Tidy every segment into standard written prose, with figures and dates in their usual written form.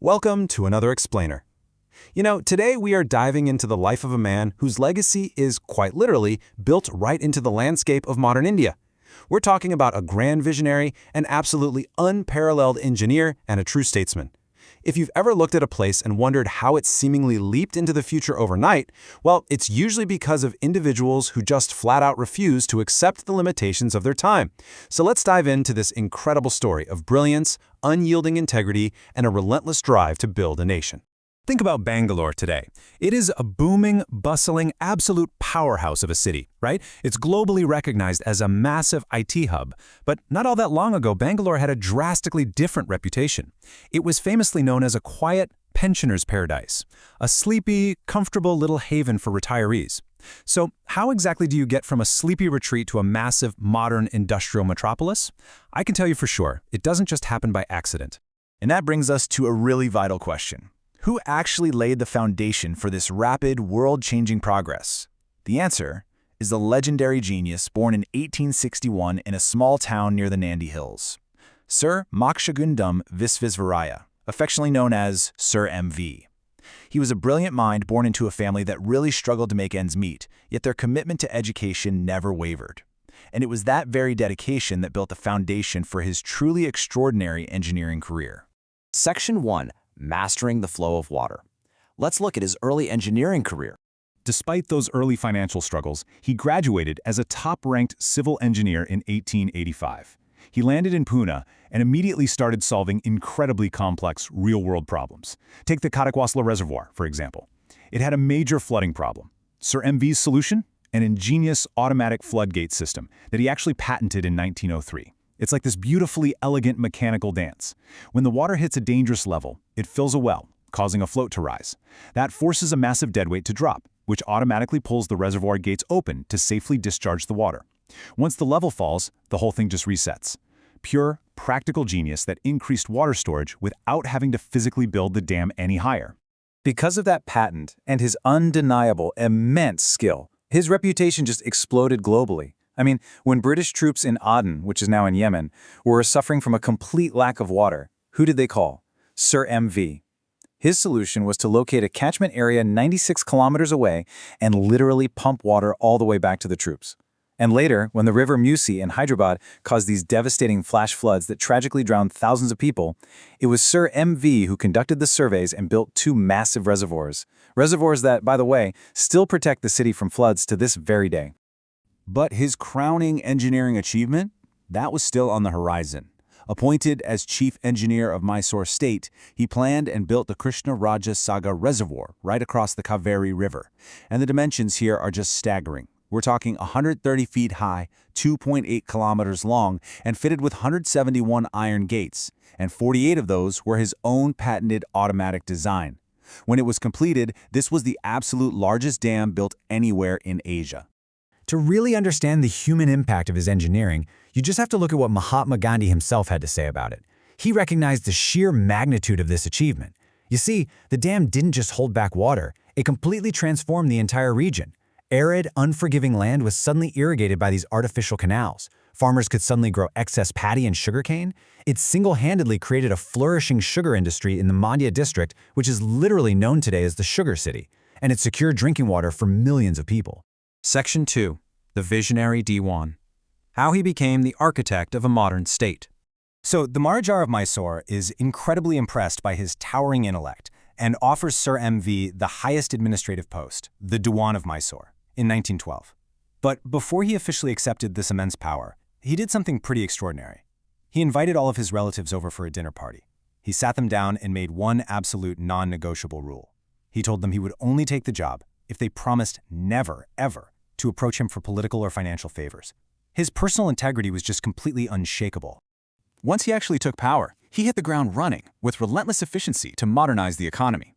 Welcome to another explainer. Today we are diving into the life of a man whose legacy is, quite literally, built right into the landscape of modern India. We're talking about a grand visionary, an absolutely unparalleled engineer, and a true statesman. If you've ever looked at a place and wondered how it seemingly leaped into the future overnight, well, it's usually because of individuals who just flat out refuse to accept the limitations of their time. So let's dive into this incredible story of brilliance, unyielding integrity, and a relentless drive to build a nation. Think about Bangalore today. It is a booming, bustling, absolute powerhouse of a city, right? It's globally recognized as a massive IT hub. But not all that long ago, Bangalore had a drastically different reputation. It was famously known as a quiet pensioner's paradise, a sleepy, comfortable little haven for retirees. So how exactly do you get from a sleepy retreat to a massive, modern, industrial metropolis? I can tell you for sure, it doesn't just happen by accident. And that brings us to a really vital question. Who actually laid the foundation for this rapid, world-changing progress? The answer is the legendary genius born in 1861 in a small town near the Nandi Hills, Sir Mokshagundam Visvesvaraya, affectionately known as Sir MV. He was a brilliant mind born into a family that really struggled to make ends meet, yet their commitment to education never wavered. And it was that very dedication that built the foundation for his truly extraordinary engineering career. Section 1. Mastering the flow of water. Let's look at his early engineering career. Despite those early financial struggles, he graduated as a top-ranked civil engineer in 1885. He landed in Pune and immediately started solving incredibly complex real-world problems. Take the Kadakwasla Reservoir, for example. It had a major flooding problem. Sir MV's solution? An ingenious automatic floodgate system that he actually patented in 1903. It's like this beautifully elegant mechanical dance. When the water hits a dangerous level, it fills a well, causing a float to rise. That forces a massive deadweight to drop, which automatically pulls the reservoir gates open to safely discharge the water. Once the level falls, the whole thing just resets. Pure, practical genius that increased water storage without having to physically build the dam any higher. Because of that patent and his undeniable, immense skill, his reputation just exploded globally. I mean, when British troops in Aden, which is now in Yemen, were suffering from a complete lack of water, who did they call? Sir MV. His solution was to locate a catchment area 96 kilometers away and literally pump water all the way back to the troops. And later, when the river Musi in Hyderabad caused these devastating flash floods that tragically drowned thousands of people, it was Sir MV who conducted the surveys and built two massive reservoirs. Reservoirs that, by the way, still protect the city from floods to this very day. But his crowning engineering achievement? That was still on the horizon. Appointed as chief engineer of Mysore state, he planned and built the Krishna Raja Sagar Reservoir right across the Kaveri River. And the dimensions here are just staggering. We're talking 130 feet high, 2.8 kilometers long, and fitted with 171 iron gates. And 48 of those were his own patented automatic design. When it was completed, this was the absolute largest dam built anywhere in Asia. To really understand the human impact of his engineering, you just have to look at what Mahatma Gandhi himself had to say about it. He recognized the sheer magnitude of this achievement. You see, the dam didn't just hold back water, it completely transformed the entire region. Arid, unforgiving land was suddenly irrigated by these artificial canals. Farmers could suddenly grow excess paddy and sugarcane. It single-handedly created a flourishing sugar industry in the Mandya district, which is literally known today as the Sugar City, and it secured drinking water for millions of people. Section 2. The Visionary Diwan. How he became the architect of a modern state. So the Maharaja of Mysore is incredibly impressed by his towering intellect and offers Sir MV the highest administrative post, the Diwan of Mysore, in 1912. But before he officially accepted this immense power, he did something pretty extraordinary. He invited all of his relatives over for a dinner party. He sat them down and made one absolute non-negotiable rule. He told them he would only take the job if they promised never, ever, to approach him for political or financial favors. His personal integrity was just completely unshakable. Once he actually took power, he hit the ground running with relentless efficiency to modernize the economy.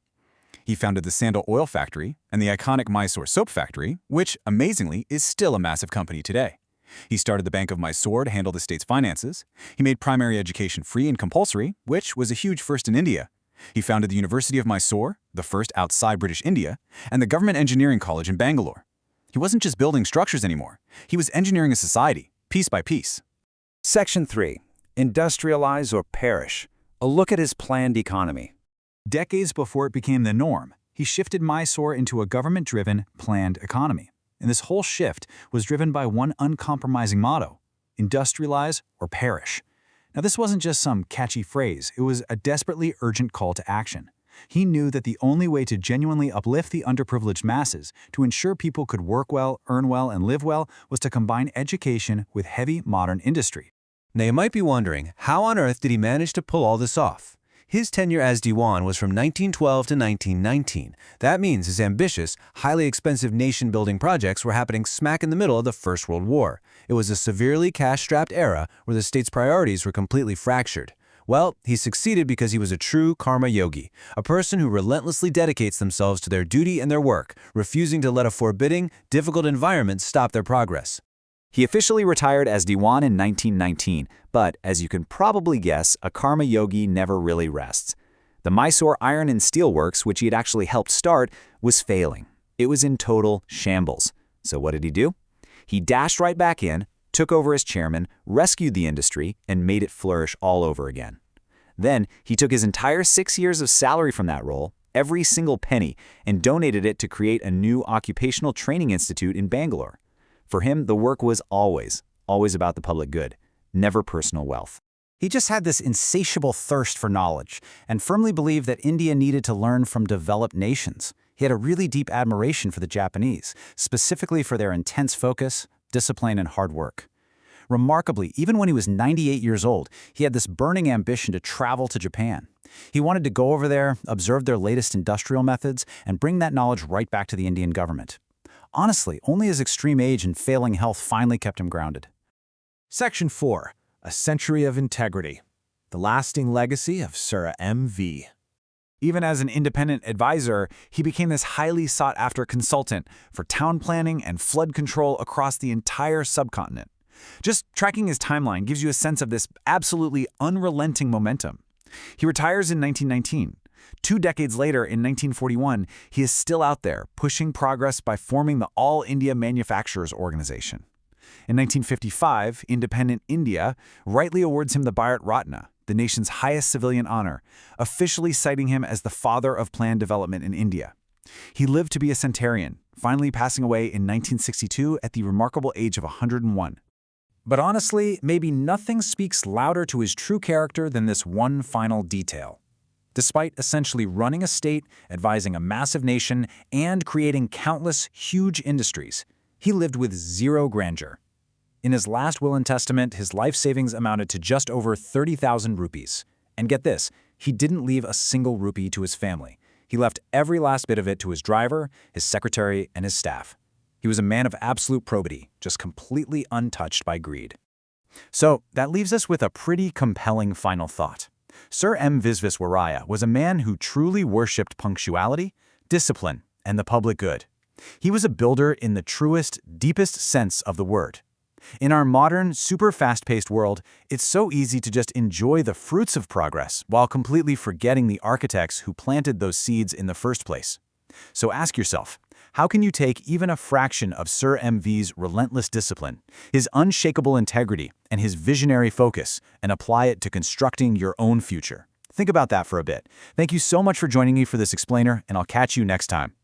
He founded the Sandal Oil Factory and the iconic Mysore Soap Factory, which, amazingly, is still a massive company today. He started the Bank of Mysore to handle the state's finances. He made primary education free and compulsory, which was a huge first in India. He founded the University of Mysore, the first outside British India, and the Government Engineering College in Bangalore. He wasn't just building structures anymore. He was engineering a society, piece by piece. Section 3. Industrialize or perish. A look at his planned economy. Decades before it became the norm, he shifted Mysore into a government-driven, planned economy. And this whole shift was driven by one uncompromising motto: industrialize or perish. Now, this wasn't just some catchy phrase, it was a desperately urgent call to action. He knew that the only way to genuinely uplift the underprivileged masses, to ensure people could work well, earn well, and live well, was to combine education with heavy modern industry. Now you might be wondering, how on earth did he manage to pull all this off? His tenure as Diwan was from 1912 to 1919. That means his ambitious, highly expensive nation-building projects were happening smack in the middle of the First World War. It was a severely cash-strapped era where the state's priorities were completely fractured. Well, he succeeded because he was a true karma yogi, a person who relentlessly dedicates themselves to their duty and their work, refusing to let a forbidding, difficult environment stop their progress. He officially retired as Diwan in 1919, but, as you can probably guess, a karma yogi never really rests. The Mysore Iron and Steel Works, which he had actually helped start, was failing. It was in total shambles. So what did he do? He dashed right back in, took over as chairman, rescued the industry, and made it flourish all over again. Then, he took his entire 6 years of salary from that role, every single penny, and donated it to create a new occupational training institute in Bangalore. For him, the work was always about the public good, never personal wealth. He just had this insatiable thirst for knowledge and firmly believed that India needed to learn from developed nations. He had a really deep admiration for the Japanese, specifically for their intense focus, discipline, and hard work. Remarkably, even when he was 98 years old, he had this burning ambition to travel to Japan. He wanted to go over there, observe their latest industrial methods, and bring that knowledge right back to the Indian government. Honestly, only his extreme age and failing health finally kept him grounded. Section 4. A Century of Integrity. The Lasting Legacy of Sir M.V. Even as an independent advisor, he became this highly sought-after consultant for town planning and flood control across the entire subcontinent. Just tracking his timeline gives you a sense of this absolutely unrelenting momentum. He retires in 1919. 2 decades later, in 1941, he is still out there, pushing progress by forming the All India Manufacturers Organization. In 1955, independent India rightly awards him the Bharat Ratna, the nation's highest civilian honor, officially citing him as the father of planned development in India. He lived to be a centenarian, finally passing away in 1962 at the remarkable age of 101. But honestly, maybe nothing speaks louder to his true character than this one final detail. Despite essentially running a state, advising a massive nation, and creating countless huge industries, he lived with zero grandeur. In his last will and testament, his life savings amounted to just over 30,000 rupees. And get this, he didn't leave a single rupee to his family. He left every last bit of it to his driver, his secretary, and his staff. He was a man of absolute probity, just completely untouched by greed. So that leaves us with a pretty compelling final thought. Sir M. Visvesvaraya was a man who truly worshipped punctuality, discipline, and the public good. He was a builder in the truest, deepest sense of the word. In our modern, super fast-paced world, it's so easy to just enjoy the fruits of progress while completely forgetting the architects who planted those seeds in the first place. So ask yourself, how can you take even a fraction of Sir M.V.'s relentless discipline, his unshakable integrity, and his visionary focus, and apply it to constructing your own future? Think about that for a bit. Thank you so much for joining me for this explainer, and I'll catch you next time.